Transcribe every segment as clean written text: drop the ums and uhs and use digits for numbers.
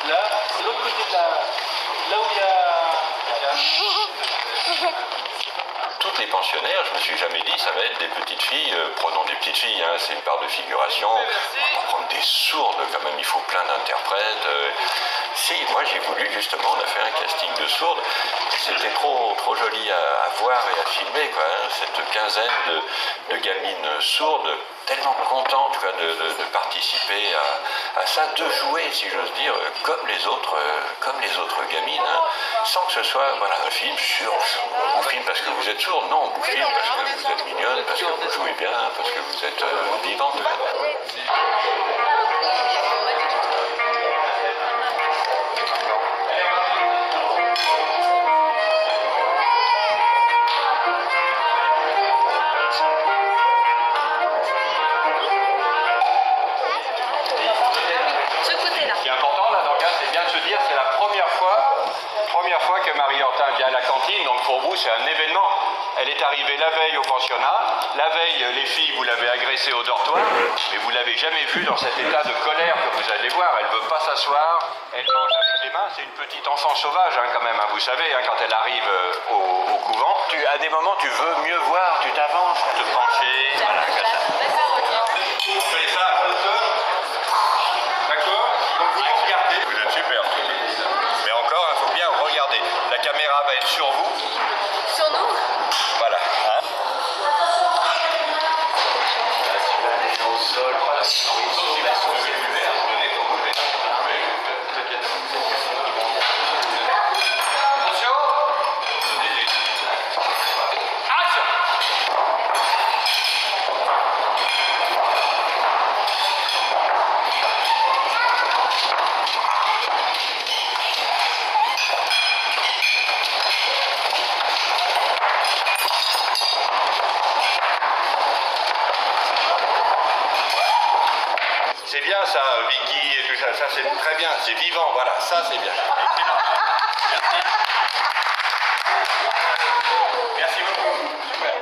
Là, c'est l'autre côté de là où il y a... Toutes les pensionnaires, je me suis jamais dit, ça va être des petites filles, prenons des petites filles, hein, c'est une part de figuration. On va pas prendre des sourdes, quand même, il faut plein d'interprètes. Si, moi j'ai voulu, justement, on a fait un casting de sourdes, c'était trop joli à voir et à filmer, quoi, hein, cette quinzaine de gamines sourdes, tellement contentes quoi, de participer à ça, de jouer, si j'ose dire, comme les autres gamines, hein, sans que ce soit voilà, un film sur vous filme parce que vous êtes sourd, non, vous filme parce que vous êtes mignonne, parce que vous jouez bien, parce que vous êtes vivante. Ce qui est important là dans le cas, c'est bien de se dire c'est la première fois que Marie-Hortin vient à la cantine, donc pour vous c'est un événement. Elle est arrivée la veille au pensionnat, la veille les filles vous l'avez agressée au dortoir, mais vous l'avez jamais vue dans cet état de colère que vous allez voir, elle ne veut pas s'asseoir, elle mange avec les mains, c'est une petite enfant sauvage hein, quand même, hein, vous savez, hein, quand elle arrive au couvent, à des moments tu veux mieux voir, tu t'avances, te pencher, voilà, comme ça. On fait ça à hauteur. D'accord? Donc vous les regardez. Vous êtes super. Mais encore, il faut bien regarder. La caméra va être sur vous. Sur nous? Voilà. Hein? Au sol, pas attention. Action. C'est bien ça, Vicky et tout ça, ça c'est très bien, c'est vivant, voilà, ça c'est bien. Merci. Merci beaucoup. Super.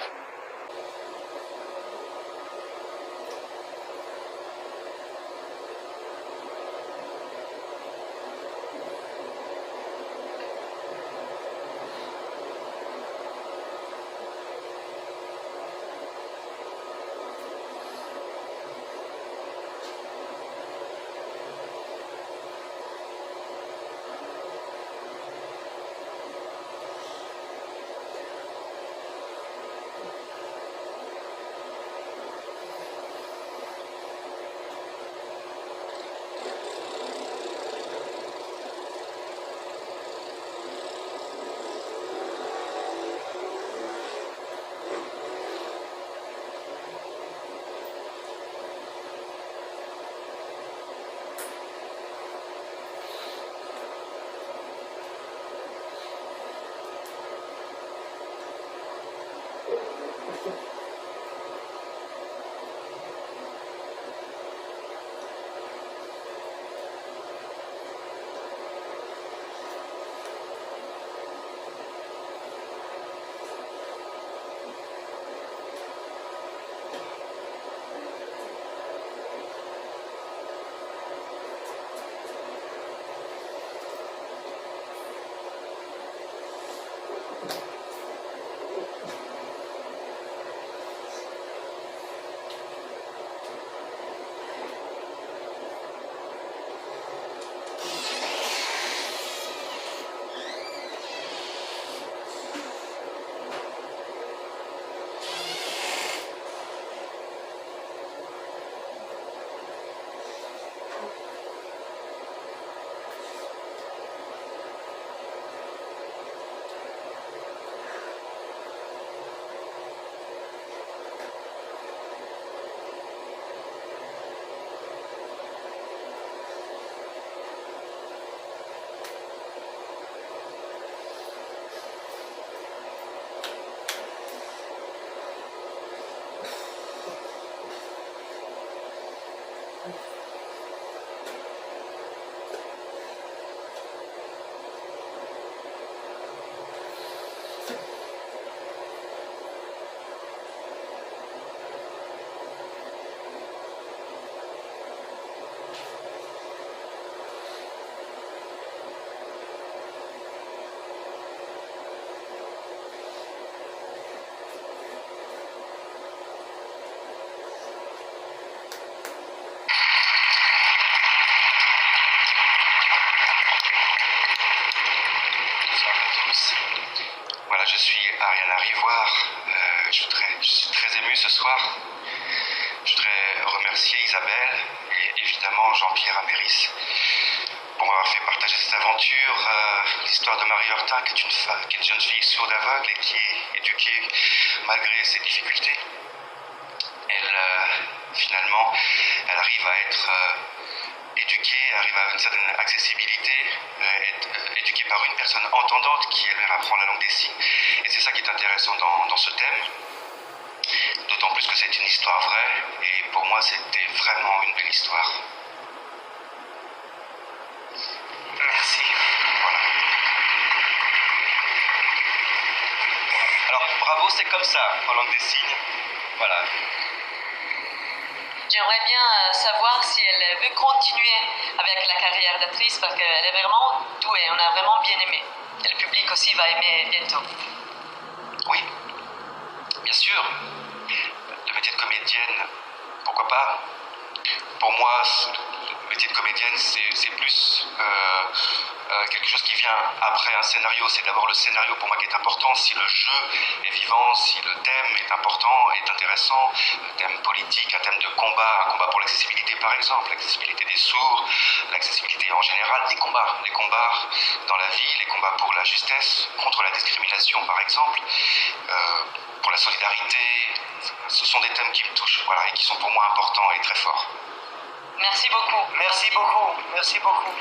je suis Ariana Rivoire. Je suis très ému ce soir. Je voudrais remercier Isabelle et évidemment Jean-Pierre Améris pour m'avoir fait partager cette aventure. L'histoire de Marie Hortin, qui est une jeune fille sourde aveugle et qui est éduquée malgré ses difficultés. Finalement, elle arrive à être éduquée, arrive à une certaine accessibilité, être éduquée par une personne entendante qui elle-même apprend la langue des signes. Et c'est ça qui est intéressant dans ce thème, d'autant plus que c'est une histoire vraie, et pour moi c'était vraiment une belle histoire. Merci. Voilà. Alors bravo, c'est comme ça en langue des signes. Voilà. J'aimerais bien savoir si elle veut continuer avec la carrière d'actrice parce qu'elle est vraiment douée, on a vraiment bien aimé. Et le public aussi va aimer bientôt. Oui, bien sûr. Le métier de comédienne, pourquoi pas? Pour moi, le métier de comédienne, c'est plus quelque chose qui vient après un scénario. C'est d'abord le scénario pour moi qui est important. Si le jeu est vivant, si le thème est important, est intéressant, un thème politique, un thème de combat, un combat pour l'accessibilité par exemple, l'accessibilité des sourds, l'accessibilité en général, les combats dans la vie, les combats pour la justesse, contre la discrimination par exemple, pour la solidarité. Ce sont des thèmes qui me touchent, voilà, et qui sont pour moi importants et très forts. Merci beaucoup. Merci beaucoup. Merci beaucoup.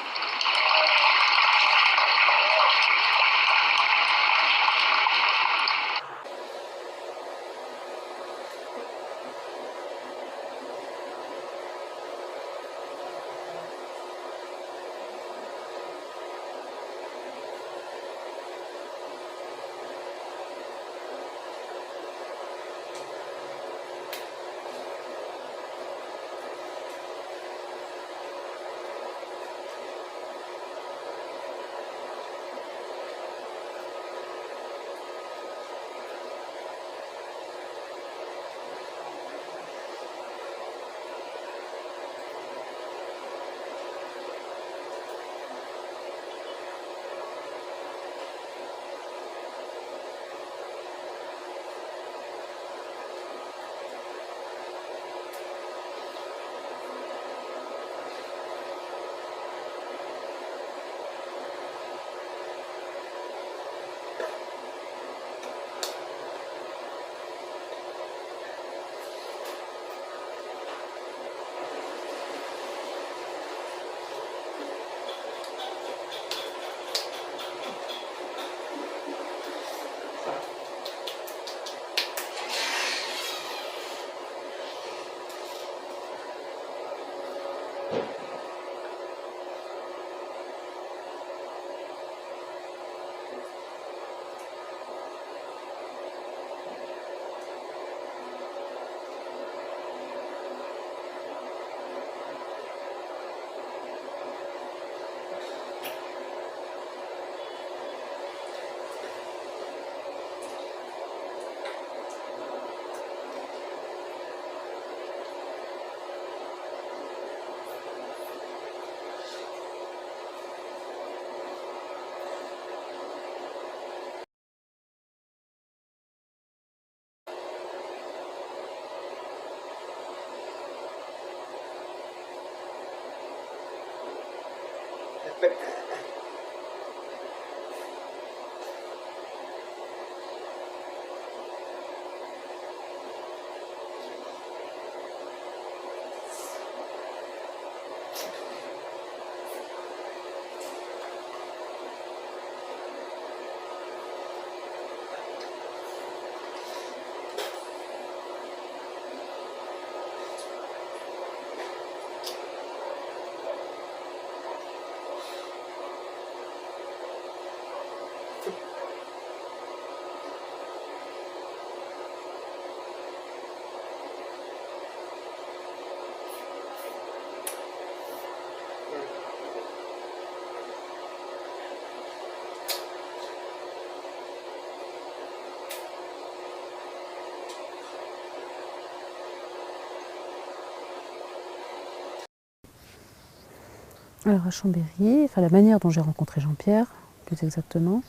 Alors à Chambéry, enfin la manière dont j'ai rencontré Jean-Pierre, plus exactement,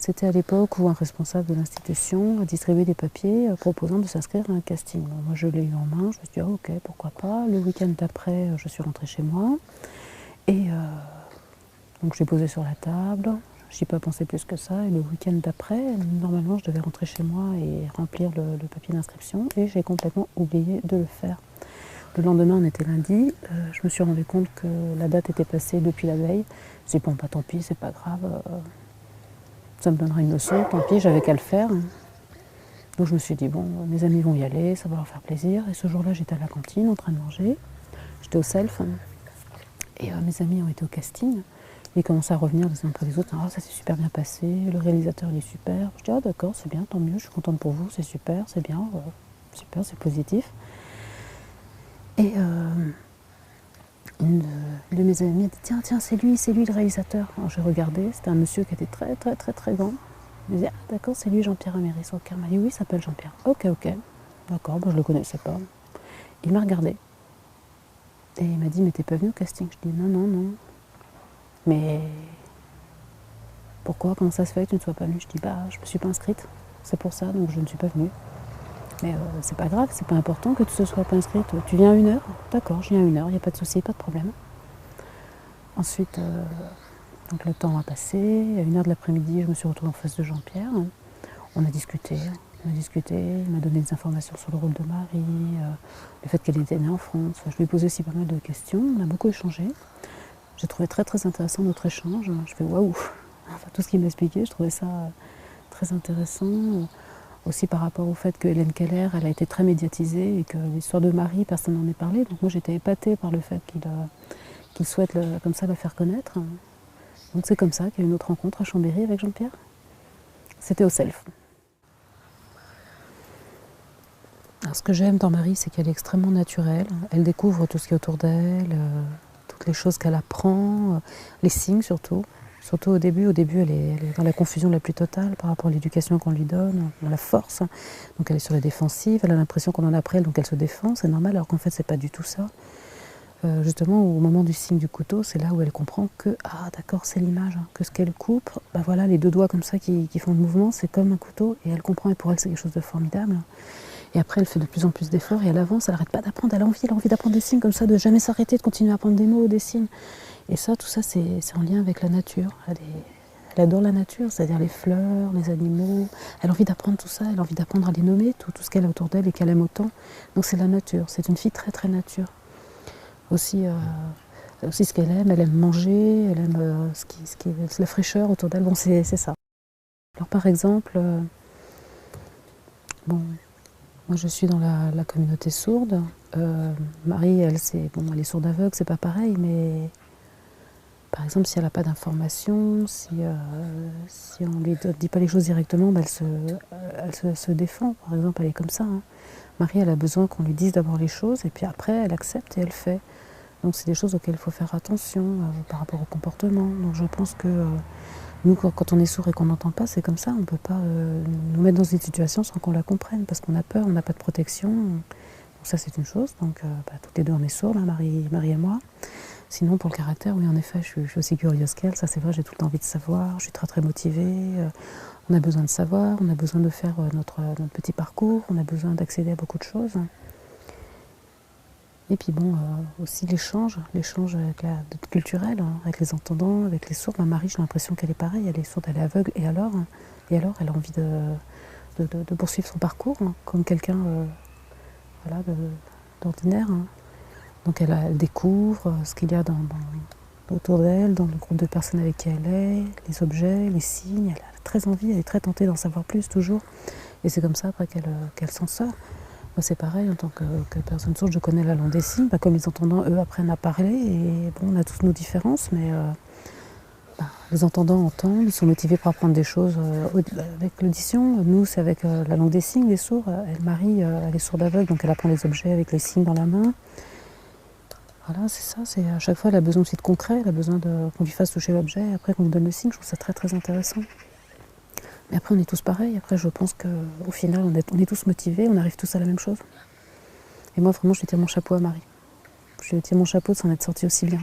C'était à l'époque où un responsable de l'institution a distribué des papiers proposant de s'inscrire à un casting. Bon, moi je l'ai eu en main, je me suis dit ah, ok, pourquoi pas. Le week-end d'après, je suis rentrée chez moi et donc je l'ai posé sur la table. Je n'y ai pas pensé plus que ça. Et le week-end d'après, normalement je devais rentrer chez moi et remplir le papier d'inscription et j'ai complètement oublié de le faire. Le lendemain, on était lundi, je me suis rendu compte que la date était passée depuis la veille. J'ai dit bon bah tant pis, c'est pas grave. Ça me donnera une leçon, tant pis, j'avais qu'à le faire. Donc je me suis dit, bon, mes amis vont y aller, ça va leur faire plaisir. Et ce jour-là, j'étais à la cantine en train de manger. J'étais au self. Et mes amis ont été au casting. Ils commençaient à revenir les uns après les autres. Ah, ça s'est super bien passé, le réalisateur il est super. Je dis, ah d'accord, c'est bien, tant mieux, je suis contente pour vous, c'est super, c'est bien, super, c'est positif. Et une de mes amies a dit tiens, c'est lui le réalisateur. Alors j'ai regardé, c'était un monsieur qui était très grand. Je me disais, ah d'accord, c'est lui Jean-Pierre Améris. Ok, il m'a dit oui, il s'appelle Jean-Pierre. Ok, d'accord, moi je le connaissais pas. Il m'a regardé. Et il m'a dit, mais t'es pas venu au casting? Je dis non. Mais pourquoi, comment ça se fait que tu ne sois pas venu? Je dis, bah je me suis pas inscrite, c'est pour ça, donc je ne suis pas venue. Mais c'est pas grave, c'est pas important que tu ne sois pas inscrite. Tu viens à 1h? D'accord, je viens à 1h, il n'y a pas de souci, pas de problème. Ensuite, donc le temps a passé, à 1h de l'après-midi, je me suis retrouvée en face de Jean-Pierre. On a discuté, il m'a donné des informations sur le rôle de Marie, le fait qu'elle était née en France. Je lui ai posé aussi pas mal de questions, on a beaucoup échangé. J'ai trouvé très intéressant notre échange. Je fais waouh, enfin, tout ce qu'il m'a expliqué, je trouvais ça très intéressant. Aussi par rapport au fait que Hélène Keller, elle a été très médiatisée et que l'histoire de Marie, personne n'en ait parlé. Donc moi j'étais épatée par le fait qu'il souhaite comme ça la faire connaître. Donc c'est comme ça qu'il y a eu une autre rencontre à Chambéry avec Jean-Pierre. C'était au self. Alors ce que j'aime dans Marie, c'est qu'elle est extrêmement naturelle. Elle découvre tout ce qui est autour d'elle, toutes les choses qu'elle apprend, les signes surtout. Surtout au début, elle est dans la confusion la plus totale par rapport à l'éducation qu'on lui donne, on la force. Donc elle est sur la défensive, elle a l'impression qu'on en a après elle, donc elle se défend, c'est normal, alors qu'en fait c'est pas du tout ça. Justement, au moment du signe du couteau, c'est là où elle comprend que, ah d'accord, c'est l'image, hein, que ce qu'elle coupe, bah voilà, les deux doigts comme ça qui font le mouvement, c'est comme un couteau, et elle comprend, et pour elle c'est quelque chose de formidable. Et après, elle fait de plus en plus d'efforts, et elle avance, elle n'arrête pas d'apprendre, elle a envie d'apprendre des signes comme ça, de jamais s'arrêter, de continuer à apprendre des mots, des signes. Et ça, tout ça, c'est en lien avec la nature. Elle adore la nature, c'est-à-dire les fleurs, les animaux. Elle a envie d'apprendre tout ça, elle a envie d'apprendre à les nommer, tout ce qu'elle a autour d'elle et qu'elle aime autant. Donc c'est la nature, c'est une fille très nature. Aussi ce qu'elle aime manger, elle aime ce qui est la fraîcheur autour d'elle. Bon, c'est ça. Alors par exemple, moi je suis dans la communauté sourde. Marie, elle est sourde aveugle, c'est pas pareil, mais par exemple, si elle n'a pas d'informations, si on ne lui dit pas les choses directement, elle se défend. Par exemple, elle est comme ça. Hein. Marie, elle a besoin qu'on lui dise d'abord les choses, et puis après, elle accepte et elle fait. Donc c'est des choses auxquelles il faut faire attention par rapport au comportement. Donc je pense que nous, quand on est sourd et qu'on n'entend pas, c'est comme ça. On ne peut pas nous mettre dans une situation sans qu'on la comprenne, parce qu'on a peur, on n'a pas de protection. Donc ça, c'est une chose. Donc toutes les deux, on est sourds, hein, Marie et moi. Sinon, pour le caractère, oui, en effet, je suis aussi curieuse qu'elle. Ça, c'est vrai, j'ai tout le temps envie de savoir. Je suis très motivée. On a besoin de savoir, on a besoin de faire notre petit parcours, on a besoin d'accéder à beaucoup de choses. Et puis aussi l'échange culturel, hein, avec les entendants, avec les sourds. Marie, j'ai l'impression qu'elle est pareille, elle est sourde, elle est aveugle, et alors elle a envie de poursuivre son parcours, hein, comme quelqu'un d'ordinaire. Hein. Donc elle découvre ce qu'il y a autour d'elle, dans le groupe de personnes avec qui elle est, les objets, les signes. Elle a très envie, elle est très tentée d'en savoir plus toujours. Et c'est comme ça après qu'elle s'en sort. Moi c'est pareil, en tant que personne sourde, je connais la langue des signes. Comme les entendants, eux, apprennent à parler. Et on a tous nos différences, mais les entendants entendent, ils sont motivés pour apprendre des choses avec l'audition. Nous, c'est avec la langue des signes, les sourds. Marie, elle est sourde aveugle, donc elle apprend les objets avec les signes dans la main. Voilà, c'est ça, à chaque fois elle a besoin aussi de concret, elle a besoin qu'on lui fasse toucher l'objet, et après qu'on lui donne le signe, je trouve ça très intéressant. Mais après on est tous pareils, après je pense qu'au final on est tous motivés, on arrive tous à la même chose. Et moi vraiment je lui tire mon chapeau à Marie. Je lui tire mon chapeau de s'en être sortie aussi bien.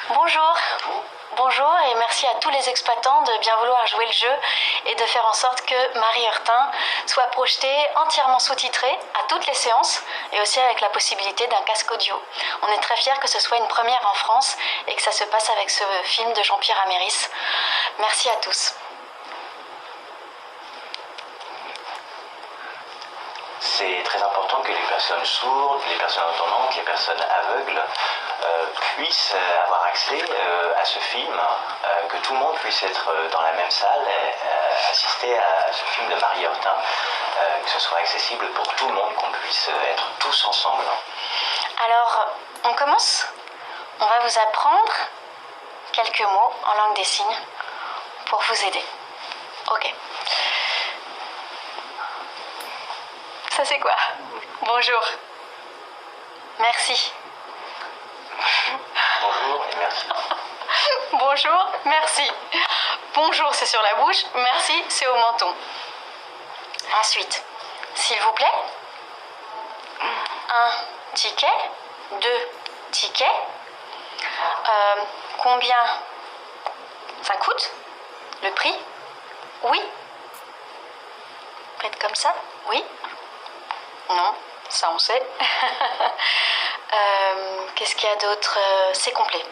Bonjour. Bonjour et merci à tous les exploitants de bien vouloir jouer le jeu et de faire en sorte que Marie Heurtin soit projetée entièrement sous-titrée à toutes les séances et aussi avec la possibilité d'un casque audio. On est très fiers que ce soit une première en France et que ça se passe avec ce film de Jean-Pierre Améris. Merci à tous. C'est très important que les personnes sourdes, les personnes entendantes, les personnes aveugles puissent avoir accès à ce film, que tout le monde puisse être dans la même salle et assister à ce film de Marie Heurtin, que ce soit accessible pour tout le monde, qu'on puisse être tous ensemble. Alors, on commence. On va vous apprendre quelques mots en langue des signes pour vous aider. Ok. Ça c'est quoi? Bonjour. Merci. Bonjour et merci. Bonjour, merci. Bonjour, c'est sur la bouche. Merci, c'est au menton. Ensuite, s'il vous plaît. 1 ticket. 2 tickets. Combien ça coûte? Le prix? Oui. Faites comme ça? Oui. Non, ça on sait. Qu'est-ce qu'il y a d'autre? C'est complet.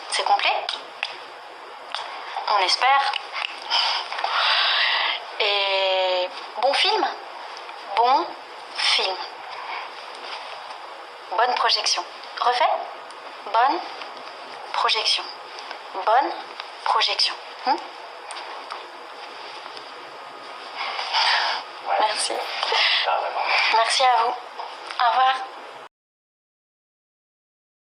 C'est complet? On espère. Et bon film? Bon film. Bonne projection. Refait? Bonne projection. Bonne projection. Merci. Merci à vous. Au revoir.